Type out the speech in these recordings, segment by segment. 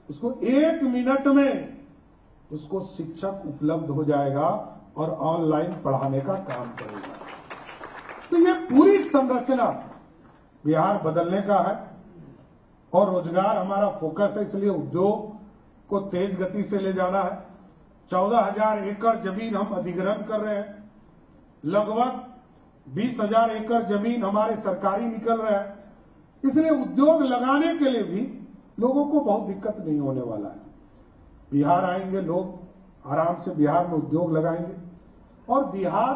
उसको 1 मिनट में उसको शिक्षक उपलब्ध हो जाएगा और ऑनलाइन पढ़ाने का काम करेगा। तो ये पूरी संरचना बिहार बदलने का है और रोजगार हमारा फोकस है, इसलिए उद्योग को तेज गति से ले जाना है। 14,000 एकड़ जमीन हम अधिग्रहण कर रहे हैं, लगभग 20,000 एकड़ जमीन हमारे सरकारी निकल रहा है, इसलिए उद्योग लगाने के लिए भी लोगों को बहुत दिक्कत नहीं होने वाला है। बिहार आएंगे लोग, आराम से बिहार में उद्योग लगाएंगे और बिहार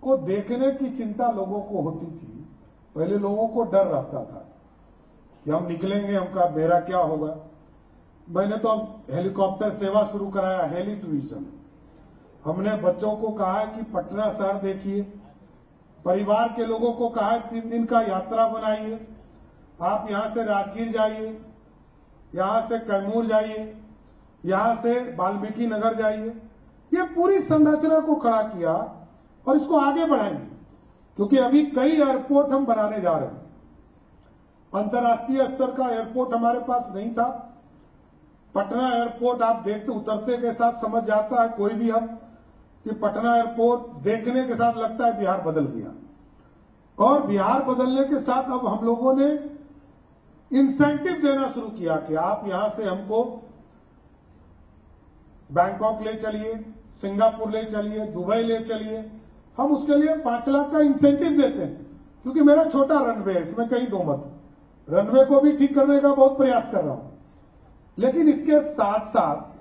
को देखने की चिंता लोगों को होती थी। पहले लोगों को डर रहता था कि हम निकलेंगे, हमका मेरा क्या होगा। मैंने तो अब हेलीकॉप्टर सेवा शुरू कराया, हेली टूरिज्म। हमने बच्चों को कहा है कि पटना शहर देखिए, परिवार के लोगों को कहा है 3 दिन का यात्रा बनाइए, आप यहां से राजगीर जाइए, यहां से कैमूर जाइए, यहां से वाल्मीकि नगर जाइए। ये पूरी संरचना को खड़ा किया और इसको आगे बढ़ाएंगे, क्योंकि अभी कई एयरपोर्ट हम बनाने जा रहे हैं। अंतर्राष्ट्रीय स्तर का एयरपोर्ट हमारे पास नहीं था। पटना एयरपोर्ट आप देखते उतरते के साथ समझ जाता है कोई भी हम कि पटना एयरपोर्ट देखने के साथ लगता है बिहार बदल गया। और बिहार बदलने के साथ अब हम लोगों ने इंसेंटिव देना शुरू किया कि आप यहां से हमको बैंकॉक ले चलिए, सिंगापुर ले चलिए, दुबई ले चलिए। हम उसके लिए 5 लाख का इंसेंटिव देते हैं, क्योंकि मेरा छोटा रनवे है, इसमें कहीं दो मत। रनवे को भी ठीक करने का बहुत प्रयास कर रहा हूं, लेकिन इसके साथ साथ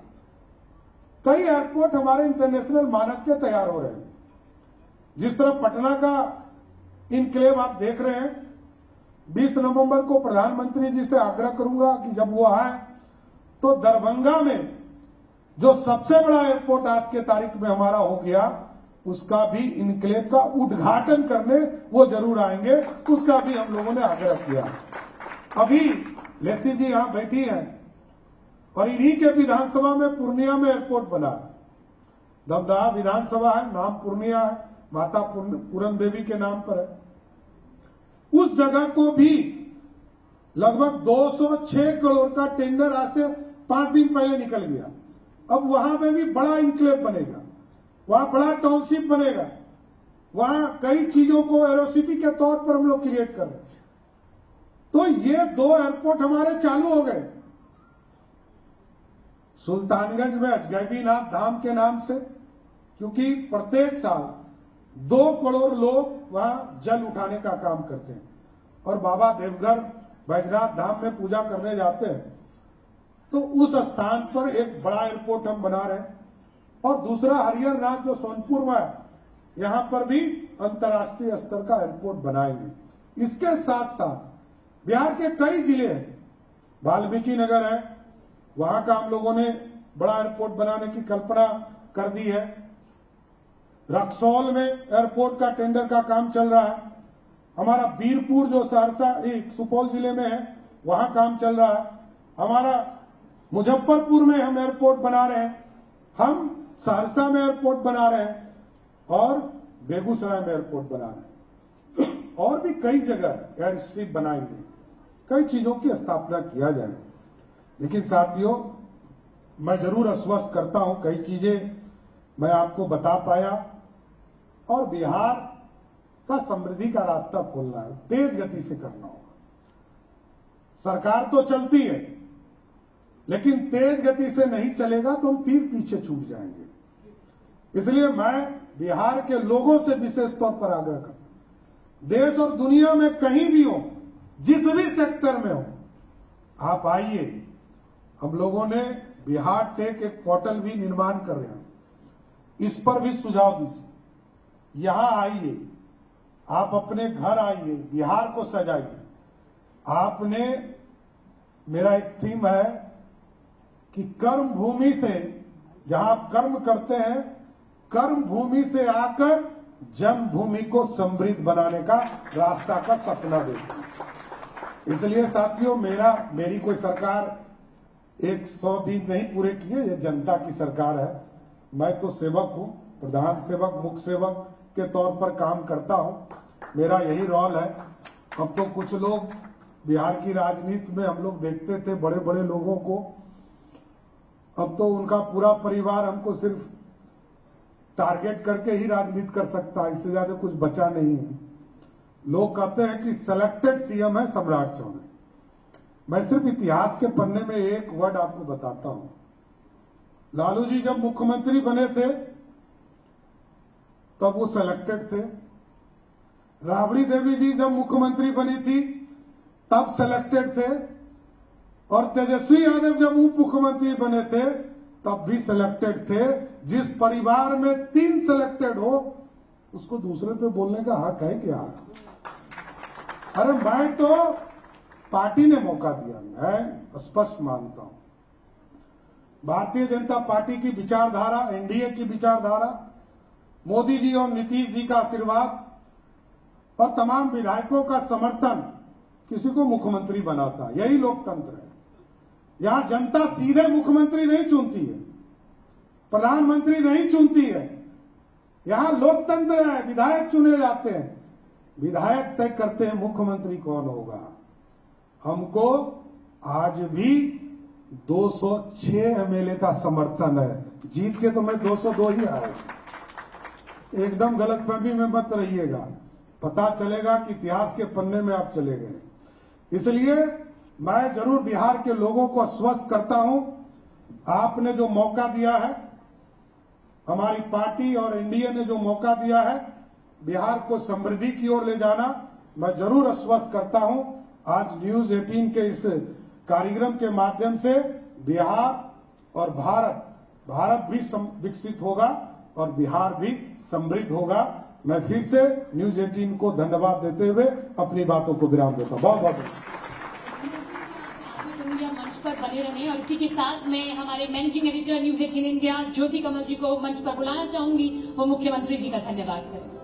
कई एयरपोर्ट हमारे इंटरनेशनल मानक के तैयार हो रहे हैं। जिस तरह पटना का इनक्लेव आप देख रहे हैं, 20 नवंबर को प्रधानमंत्री जी से आग्रह करूंगा कि जब वो आए तो दरभंगा में जो सबसे बड़ा एयरपोर्ट आज के तारीख में हमारा हो गया, उसका भी इनक्लेव का उद्घाटन करने वो जरूर आएंगे। उसका भी हम लोगों ने आग्रह किया। अभी लेसी जी यहां बैठी हैं और इन्हीं के विधानसभा में पूर्णिया में एयरपोर्ट बना। दमदहा विधानसभा है, नाम पूर्णिया है, माता पूरन देवी के नाम पर है। उस जगह को भी लगभग 206 करोड़ का टेंडर आज से 5 दिन पहले निकल गया। अब वहां पे भी बड़ा इनक्लेव बनेगा, वहां बड़ा टाउनशिप बनेगा, वहां कई चीजों को एरोसिटी के तौर पर हम लोग क्रिएट कर रहे हैं। तो ये 2 एयरपोर्ट हमारे चालू हो गए। सुल्तानगंज में अजगैबीनाथ धाम के नाम से, क्योंकि प्रत्येक साल 2 करोड़ लोग वहां जल उठाने का काम करते हैं और बाबा देवघर बैजनाथ धाम में पूजा करने जाते हैं। तो उस स्थान पर एक बड़ा एयरपोर्ट हम बना रहे हैं। और दूसरा हरिहर नाथ जो सोनपुर में है, यहां पर भी अंतर्राष्ट्रीय स्तर का एयरपोर्ट बनाएंगे। इसके साथ साथ बिहार के कई जिले हैं, वाल्मीकि नगर है, वहां का हम लोगों ने बड़ा एयरपोर्ट बनाने की कल्पना कर दी है। रक्सौल में एयरपोर्ट का टेंडर का काम चल रहा है। हमारा बीरपुर जो सहरसा सुपौल जिले में है, वहां काम चल रहा है। हमारा मुजफ्फरपुर में हम एयरपोर्ट बना रहे हैं, हम सहरसा में एयरपोर्ट बना रहे हैं और बेगूसराय में एयरपोर्ट बना रहे हैं। और भी कई जगह एयर स्ट्रिप बनाएंगे, कई चीजों की स्थापना किया जाए। लेकिन साथियों, मैं जरूर आश्वस्त करता हूं, कई चीजें मैं आपको बता पाया और बिहार का समृद्धि का रास्ता खोलना है, तेज गति से करना होगा। सरकार तो चलती है, लेकिन तेज गति से नहीं चलेगा तो हम फिर पीछे छूट जाएंगे। इसलिए मैं बिहार के लोगों से विशेष तौर पर आग्रह करता हूं, देश और दुनिया में कहीं भी हो, जिस भी सेक्टर में हो, आप आइए। हम लोगों ने बिहार टेक एक पोर्टल भी निर्माण कर रहे हैं, इस पर भी सुझाव दीजिए। यहां आइए, आप अपने घर आइए, बिहार को सजाइए। आपने, मेरा एक थीम है कि कर्म भूमि से, जहां आप कर्म करते हैं, कर्म भूमि से आकर जन्मभूमि को समृद्ध बनाने का रास्ता का सपना देखिए। इसलिए साथियों, मेरी कोई सरकार 100 दिन नहीं पूरे किए, ये जनता की सरकार है। मैं तो सेवक हूं, प्रधान सेवक, मुख्य सेवक के तौर पर काम करता हूं, मेरा यही रोल है। अब तो कुछ लोग बिहार की राजनीति में हम लोग देखते थे बड़े बड़े लोगों को अब तो उनका पूरा परिवार हमको सिर्फ टारगेट करके ही राजनीति कर सकता है, इससे ज्यादा कुछ बचा नहीं है। लोग कहते हैं कि सिलेक्टेड सीएम है सम्राट चौधरी। मैं सिर्फ इतिहास के पन्ने में एक वर्ड आपको बताता हूं। लालू जी जब मुख्यमंत्री बने थे तब वो सिलेक्टेड थे। राबड़ी देवी जी जब मुख्यमंत्री बनी थी तब सिलेक्टेड थे। और तेजस्वी यादव जब उप मुख्यमंत्री बने थे तब भी सिलेक्टेड थे। जिस परिवार में 3 सिलेक्टेड हो उसको दूसरे पे बोलने का हक है क्या? अरे मैं तो पार्टी ने मौका दिया, मैं स्पष्ट मानता हूं। भारतीय जनता पार्टी की विचारधारा, एनडीए की विचारधारा, मोदी जी और नीतीश जी का आशीर्वाद और तमाम विधायकों का समर्थन किसी को मुख्यमंत्री बनाता, यही लोकतंत्र है। यहां जनता सीधे मुख्यमंत्री नहीं चुनती है, प्रधानमंत्री नहीं चुनती है। यहां लोकतंत्र है, विधायक चुने जाते हैं। विधायक तय करते हैं मुख्यमंत्री कौन होगा। हमको आज भी 206 एमएलए का समर्थन है। जीत के तो मैं 202 ही आया। एकदम गलतफहमी में मत रहिएगा, पता चलेगा कि इतिहास के पन्ने में आप चले गए। इसलिए मैं जरूर बिहार के लोगों को आश्वस्त करता हूं, आपने जो मौका दिया है, हमारी पार्टी और एनडीए ने जो मौका दिया है बिहार को समृद्धि की ओर ले जाना, मैं जरूर आश्वस्त करता हूं। आज न्यूज 18 के इस कार्यक्रम के माध्यम से बिहार और भारत भी विकसित होगा और बिहार भी समृद्ध होगा। मैं फिर से न्यूज 18 को धन्यवाद देते हुए अपनी बातों को विराम देता हूं। बहुत बहुत मंच पर बने रहे। और इसी के साथ मैं हमारे मैनेजिंग एडिटर न्यूज 18 इंडिया ज्योति कमल जी को मंच पर बुलाना चाहूंगी। वो मुख्यमंत्री जी का धन्यवाद करें।